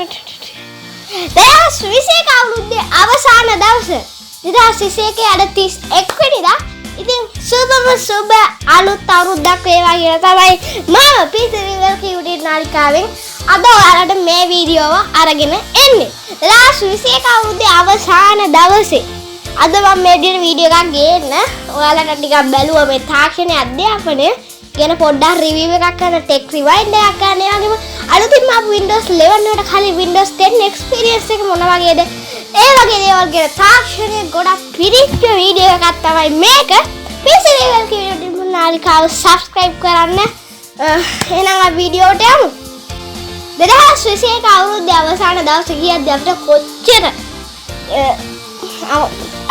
2021 අවුරුද්දේ අවසාන දවසේ 2021 අද 31 වෙනිදා. ඉතින් සුබ අලුත් අවුරුද්දක් වේවා කියලා තමයි මම PcReview Lk YouTube නාලිකාවෙන් අද ඔයාලට මේ වීඩියෝව අරගෙන එන්නේ. 2021 අවුරුද්දේ අවසාන දවසේ අද මම මේ වීඩියෝ එකක් ගේන්න ඔයාලට ටිකක් බැලුවා මේ තාක්ෂණ අධ්‍යාපනය ගැන පොඩ්ඩක් රිවිව් එකක් කරන ටෙක් රිවයින්ඩ් එකක් ගන්න. ඒ වගේම අලුතින්ම ආපු Windows 11 වලට කලින් Windows 10 experience එක මොන වගේද? ඒ වගේ දේවල් ගැන තාක්ෂණයේ ගොඩක් පිරිච්ච වීඩියෝ එකක් තමයි මේක. PcReview Lk YouTube නාලිකාව subscribe කරන්න. එහෙනම් අපි වීඩියෝට යමු. 2021 අවුරුද්දේ අවසාන දවසේ ගියද්දී අපිට කොච්චර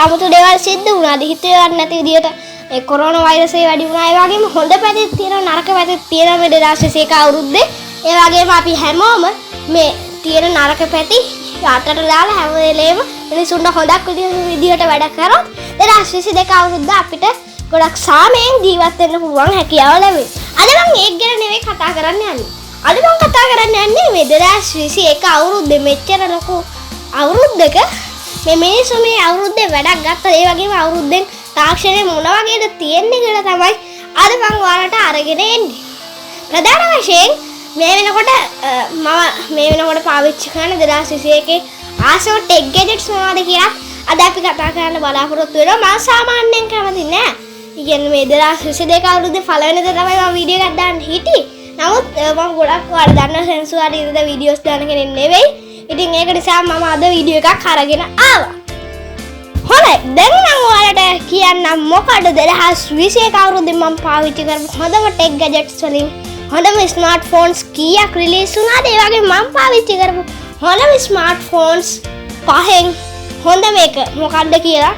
අමුතු දේවල් සිද්ධ වුණාද හිතේවත් නැති විදියට ඒ කොරෝනා වෛරසය වැඩි වුණා. ඒ වගේම හොඳ පැතිත් තියෙනවා නරක පැතිත් තියෙනවා මේ 2021 අවුරුද්දේ. ඒ වගේම අපි හැමෝම මේ තියෙන නරක පැති යටට දාලා හැම වෙලේම මිනිසුන්ට හොදක් විදියට වැඩ කරොත් 2022 අවුරුද්ද අපිට ගොඩක් සාමයෙන් ජීවත් වෙන්න පුළුවන් හැකියාව ලැබෙයි. අද මම ඒක ගැන නෙවෙයි කතා කරන්න යන්නේ. අද මම කතා කරන්න යන්නේ මේ 2021 අවුරුද්දේ මෙච්චර ලොකු අවුරුද්දක මේ මිනිස්සු මේ අවුරුද්දේ වැඩක් ගත්තා. ඒ වගේම අවුරුද්දෙන් තාක්ෂණය මොන වගේද තියෙන්නේ කියලා තමයි අද මම ඔයාලට අරගෙන එන්නේ. ප්‍රධාන වශයෙන් මේ වෙනකොට පාවිච්චි කරන 2021 ආසෝ ටෙක් ගැජට්ස් මොනවද කියලා අද අපි කතා කරන්න බලාපොරොත්තු වෙනවා. මම සාමාන්‍යයෙන් කැමති නෑ. කියන්නේ මේ 2022 අවුරුද්දේ පළවෙනිද තමයි මම වීඩියෝ එකක් දාන්න හිටියේ. නමුත් මම ගොඩක් ඔයාලා දන්න සෙන්සුවාට ඉඳලා වීඩියෝස් දාන්න කෙනෙක් නෙවෙයි. ඉතින් ඒක නිසා මම අද වීඩියෝ එකක් අරගෙන ආවා. හොඳයි දැන් මම ඔයාලට කියන්නම් මොකද 2021 අවුරුද්දේ මම පාවිච්චි කරපු හොඳම ටෙක් ගැජට්ස් වලින් හොඳම ස්මාර්ට්ෆෝන්ස් කීයක් රිලීස් වුණාද? ඒ වගේම මම පාවිච්චි කරපු හොඳම ස්මාර්ට්ෆෝන්ස් පහෙන් හොඳම එක මොකක්ද කියලා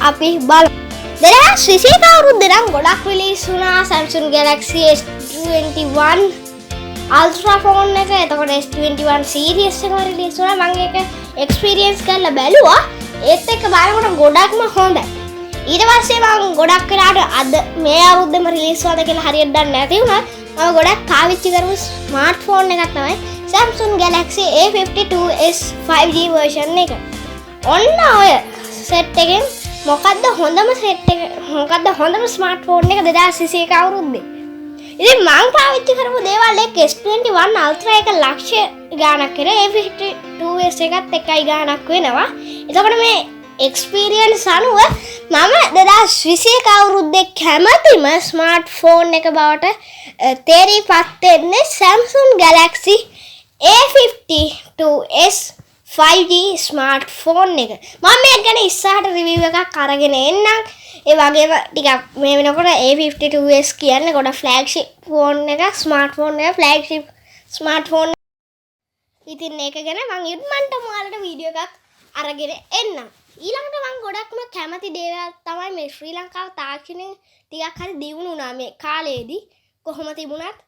අපි බලමු. 2021 අවුරුද්දේ නම් ගොඩක් රිලීස් වුණා. Samsung Galaxy S21 Ultra phone එක, එතකොට S21 series එක රිලීස් වුණා. මම ඒක experience කරලා බැලුවා. ඒත් එක්ක බලනකොට ගොඩක්ම හොඳයි. ඊට පස්සේ මම ගොඩක් වෙලාට අද මේ අවුරුද්දේම රිලීස් වුණාද කියලා හරියට දන්නේ නැති වුණා. මම ගොඩක් පාවිච්චි කරපු ස්මාර්ට්ෆෝන් එකක් තමයි Samsung Galaxy A52s 5G version එක. ඔන්න ඔය සෙට් එකෙන් මොකද්ද හොඳම ස්මාර්ට්ෆෝන් එක 2021 අවුරුද්දේ. ඉතින් මම පාවිච්චි කරපු දේවල් එක්ක S21 Ultra එක ලක්ෂ ගාණක් කරේ A52s එකත් එකයි ගාණක් වෙනවා. එතකොට මේ එක්ස්පීරියන්ස් අනුව මම 2021 අවුරුද්දේ කැමතිම ස්මාර්ට්ෆෝන් එක බවට තේරිපත් වෙන්නේ Samsung Galaxy A52s 5G smartphone එක. මම මේක ගැන ඉස්සරහට රිවිව් එකක් අරගෙන එන්නම්. ඒ වගේම ටිකක් මේ වෙනකොට A52s කියන්නේ ගොඩක් ෆ්ලැග්ෂිප් ෆෝන් එක, ස්මාර්ට්ෆෝන් එක, ෆ්ලැග්ෂිප් ස්මාර්ට්ෆෝන්. ඉතින් ඒක ගැන මම ඉක්මනටම ඔයාලට වීඩියෝ එකක් අරගෙන එන්නම්. ඊළඟට මම ගොඩක්ම කැමති දේවල් තමයි මේ ශ්‍රී ලංකාව තාක්ෂණය ටිකක් හරි දියුණු වුණා මේ කාලේදී. කොහොම තිබුණත්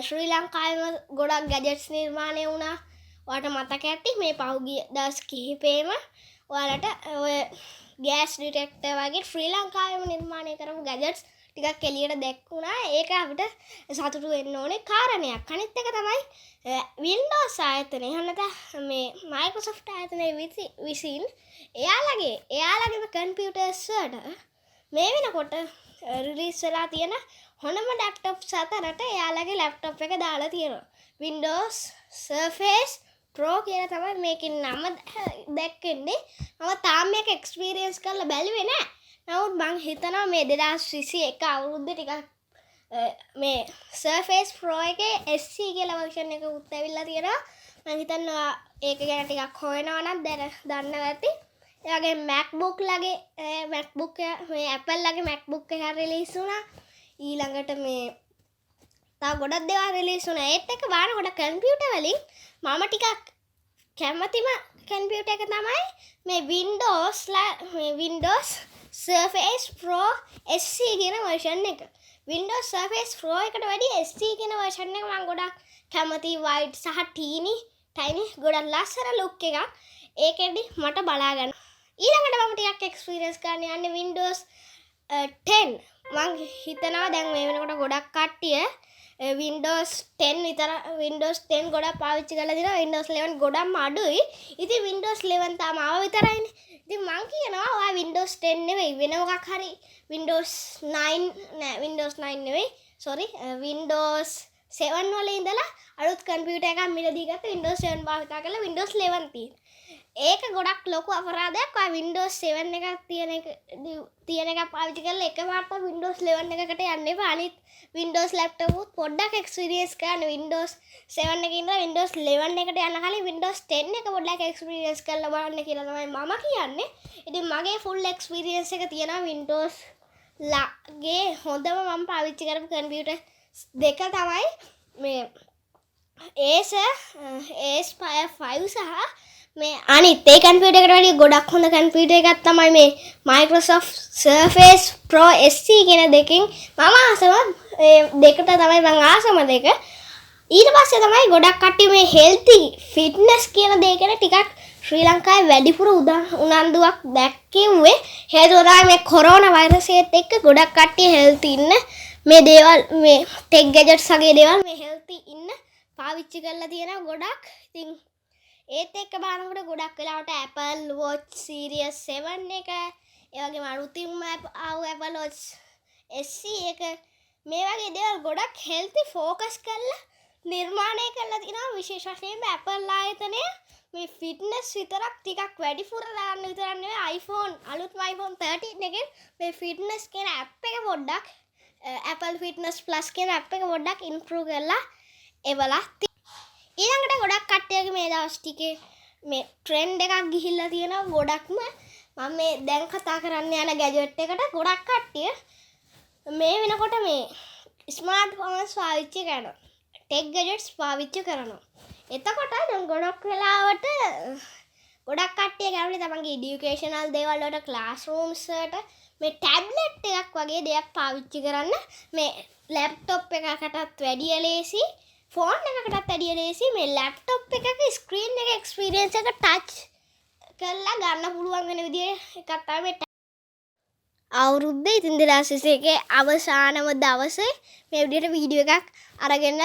ශ්‍රී ලංකාවේම ගොඩක් ගැජට්ස් නිර්මාණය වුණා. ඔයාලට මතක ඇති මේ පහුගිය දවස් කිහිපෙම ඔයාලට ඔය ගෑස් ඩිටෙක්ටර් වගේ ශ්‍රී ලංකාවේම නිර්මාණය කරපු ගැජට්ස් ටිකක් එළියට දැක්ුණා. ඒක අපිට සතුටු වෙන්න ඕනේ කාරණයක්. අනිත් එක තමයි Windows ආයතනය. එහෙම නැත්නම් මේ Microsoft ආයතනය විසින් එයාලගේම කම්පියුටර්ස් වලට මේ වෙනකොට රිලීස් වෙලා තියෙන හොඳම ලැප්ටොප්ස් අතරට එයාලගේ ලැප්ටොප් එක දාලා තියෙනවා. Windows Surface Pro කියලා තමයි මේකේ නම දැක්කන්නේ. මම තාම මේක එක්ස්පීරියන්ස් කරලා බැලුවේ නෑ. නමුත් මං හිතනවා මේ 2021 අවුරුද්දේ ටිකක් මේ Surface Pro එකේ SC කියලා version එක උත් ඇවිල්ලා තියෙනවා. මං හිතනවා ඒක ගැන ටිකක් හොයනවා නම් දන්න ඇති. ඒ වගේ MacBook ලගේ මේ Apple ලගේ MacBook එක රිලීස් වුණා. ඊළඟට මේ තව ගොඩක් දේවල් රිලීස් වුණා. ඒත් එක්ක බලනකොට කම්පියුටර් වලින් මම ටිකක් කැමතිම කම්පියුටර් එක තමයි මේ Windows Surface Pro SC කියන version එක. Windows Surface Pro එකට වැඩිය SC කියන version එක මම ගොඩක් කැමති. white සහ tiny ගොඩක් ලස්සන look එකක්. ඒකෙදි මට බලා ගන්න. ඊළඟට මම ටිකක් experience කරන්න යන්නේ Windows 10. මම හිතනවා දැන් මේ වෙනකොට ගොඩක් කට්ටිය Windows 10 විතර Windows 10 ගොඩක් පාවිච්චි කරලා දිනවා Windows 11 ගොඩක්ම අඩුයි. ඉතින් Windows 11 තාම ආව විතරයිනේ. ඉතින් මං කියනවා ඔයා Windows 10 නෙවෙයි වෙන මොකක් හරි Windows 9 නෑ Windows 9 නෙවෙයි sorry Windows 7 වල ඉඳලා අලුත් කම්පියුටර් එකක් මිලදී ගත්ත Windows 7 භාවිතා කරලා Windows 11 තියෙන. ඒක ගොඩක් ලොකු අපරාධයක්. ඔය Windows 7 එකක් තියෙන එක පාවිච්චි කරලා එකපාරට Windows 11 එකකට යන්න එපා. අනිත් Windows laptop උත් පොඩ්ඩක් experience කරන්න. Windows 7 එකේ ඉඳලා Windows 11 එකට යන්න කලින් Windows 10 එක පොඩ්ඩක් experience කරලා බලන්න කියලා තමයි මම කියන්නේ. ඉතින් මගේ full experience එක තියෙනවා Windows ගේ හොඳම මම පාවිච්චි කරපු කම්පියුටර් දෙක තමයි මේ Acer 5 සහ මේ අනිත් ඒ කම්පියුටර් එකට වඩා ගොඩක් හොඳ කම්පියුටර් එකක් තමයි මේ Microsoft Surface Pro SC කියන දෙකෙන් මම ආසම ඒ දෙකට තමයි මම ආසම දෙක. ඊට පස්සේ තමයි ගොඩක් කට්ටිය මේ healthy fitness කියන දේ ගැන ටිකක් ශ්‍රී ලංකාවේ වැඩිපුර උනන්දුවක් දැක්කෙව්වේ. හේතුව තමයි මේ කොරෝනා වෛරස් එකත් එක්ක ගොඩක් කට්ටිය healthy ඉන්න මේ දේවල් මේ tech gadgets වගේ දේවල් මේ healthy ඉන්න පාවිච්චි කරලා තියෙනවා ගොඩක්. ඉතින් ඒත් එක්ක බලනකොට ගොඩක් වෙලාවට Apple Watch Series 7 එක ඒ වගේම අලුතින්ම ආව Apple Watch SC එක මේ වගේ දේවල් ගොඩක් healthy focus කරලා නිර්මාණය කරලා තියෙනවා. විශේෂ වශයෙන්ම Apple ආයතනය මේ fitness විතරක් ටිකක් වැඩිපුර දාන්න විතරක් නෙවෙයි iPhone අලුත්ම iPhone 13 එකෙන් මේ fitness කියන app එක පොඩ්ඩක් Apple Fitness Plus කියන app එක පොඩ්ඩක් improve කරලා එවලා ඊළඟට ගොඩක් කට්ටියගේ මේ දවස් ටිකේ මේ ට්‍රෙන්ඩ් එකක් ගිහිල්ලා තියෙනවා ගොඩක්ම. මම මේ දැන් කතා කරන්න යන ගැජට් එකට ගොඩක් කට්ටිය මේ වෙනකොට මේ ස්මාර්ට්ෆෝන්ස් පාවිච්චි කරනවා. ටෙක් ගැජට්ස් පාවිච්චි කරනවා. එතකොට දැන් ගොඩක් වෙලාවට ගොඩක් කට්ටිය කැමති තමන්ගේ এডুকেෂනල් දේවල් වලට ක්ලාස්රූම්ස් වලට මේ ටැබ්ලට් එකක් වගේ දෙයක් පාවිච්චි කරන්න මේ ලැප්ටොප් එකකටත් වැඩිය ලේසි ෆෝන් එකකටත් වැඩිය ලේසි මේ ලැප්ටොප් එකක ස්ක්‍රීන් එක එක්ස්පීරියන්ස් එක ටච් කරලා ගන්න පුළුවන් වෙන විදිය එකක් තමයි මේ අවුරුද්දේ ඉතින් 2021 අවසානම දවසේ මේ විදියට වීඩියෝ එකක් අරගෙන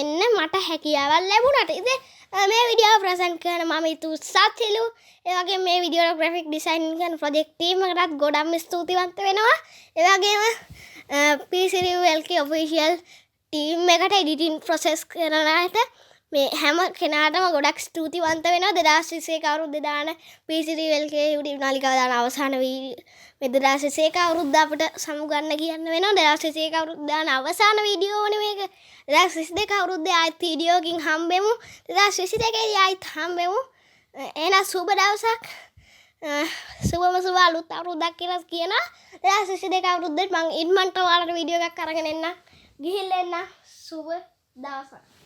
එන්න මට හැකියාවක් ලැබුණාට ඉතින් මේ වීඩියෝ ප්‍රසන්ට් කරන මම ඉතුසත්ලු ඒ වගේම මේ වීඩියෝ ග්‍රැෆික් ඩිසයින් කරන ප්‍රොජෙක්ට් ටීම් එකටත් ගොඩක් ස්තුතිවන්ත වෙනවා. ඒ වගේම PcReview Lk official ටීම් එකට එඩිටින් ප්‍රොසෙස් කරන අයට මේ හැම කෙනාටම ගොඩක් ස්තුතිවන්ත වෙනවා. 2021 අවුරුද්දේ දාන PcReview Lk YouTube නාලිකාව දාන අවසාන වීඩියෝ මේ 2021 අවුරුද්ද අපිට සමුගන්න කියන්න වෙනවා. 2021 අවුරුද්ද දාන අවසාන වීඩියෝ වනේ මේක. 2022 අවුරුද්දේ ආයෙත් වීඩියෝකින් හම්බෙමු. 2022 දී ආයෙත් හම්බෙමු. එහෙනම් සුබ දවසක්. සුබම අලුත් අවුරුද්දක් කියලා කියනවා. 2022 අවුරුද්දේ මම ඉන්මන්ට ඔයාලට වීඩියෝ එකක් අරගෙන එන්න. ගිහිල්ලා එන්න. සුබ දවසක්.